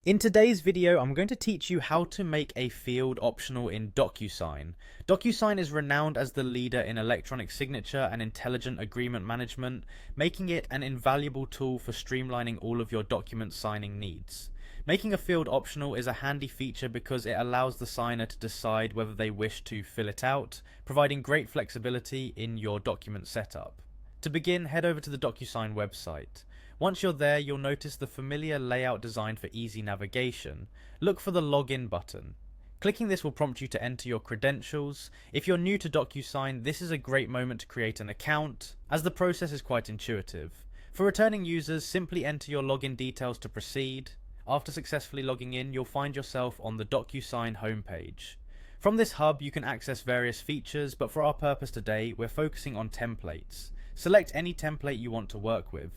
In today's video, I'm going to teach you how to make a field optional in Docusign. Docusign is renowned as the leader in electronic signature and intelligent agreement management, making it an invaluable tool for streamlining all of your document signing needs. Making a field optional is a handy feature because it allows the signer to decide whether they wish to fill it out, providing great flexibility in your document setup. To begin, head over to the Docusign website. Once you're there, you'll notice the familiar layout designed for easy navigation. Look for the login button. Clicking this will prompt you to enter your credentials. If you're new to Docusign, this is a great moment to create an account, as the process is quite intuitive. For returning users, simply enter your login details to proceed. After successfully logging in, you'll find yourself on the Docusign homepage. From this hub, you can access various features, but for our purpose today, we're focusing on templates. Select any template you want to work with.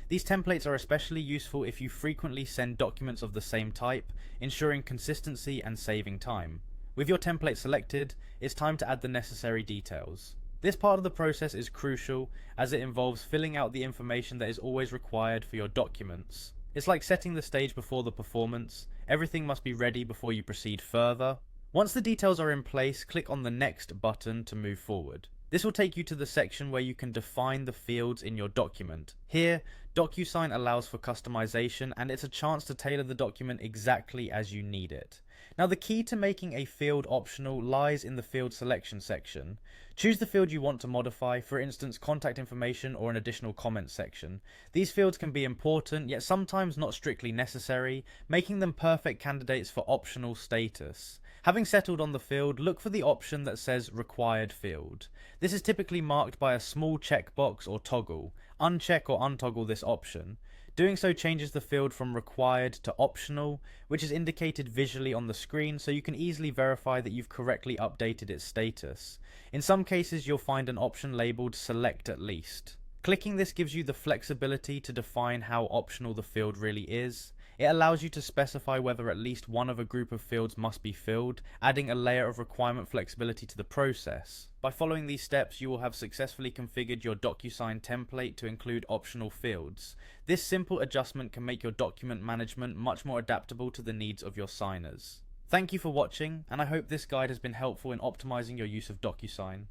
These templates are especially useful if you frequently send documents of the same type, ensuring consistency and saving time. With your template selected, it's time to add the necessary details. This part of the process is crucial as it involves filling out the information that is always required for your documents. It's like setting the stage before the performance. Everything must be ready before you proceed further. Once the details are in place, click on the Next button to move forward. This will take you to the section where you can define the fields in your document. Here, Docusign allows for customization, and it's a chance to tailor the document exactly as you need it. Now, the key to making a field optional lies in the field selection section. Choose the field you want to modify, for instance, contact information or an additional comment section. These fields can be important, yet sometimes not strictly necessary, making them perfect candidates for optional status. Having settled on the field, look for the option that says Required Field. This is typically marked by a small checkbox or toggle. Uncheck or untoggle this option. Doing so changes the field from required to optional, which is indicated visually on the screen so you can easily verify that you've correctly updated its status. In some cases, you'll find an option labeled Select at least. Clicking this gives you the flexibility to define how optional the field really is. It allows you to specify whether at least one of a group of fields must be filled, adding a layer of requirement flexibility to the process. By following these steps, you will have successfully configured your Docusign template to include optional fields. This simple adjustment can make your document management much more adaptable to the needs of your signers. Thank you for watching, and I hope this guide has been helpful in optimizing your use of Docusign.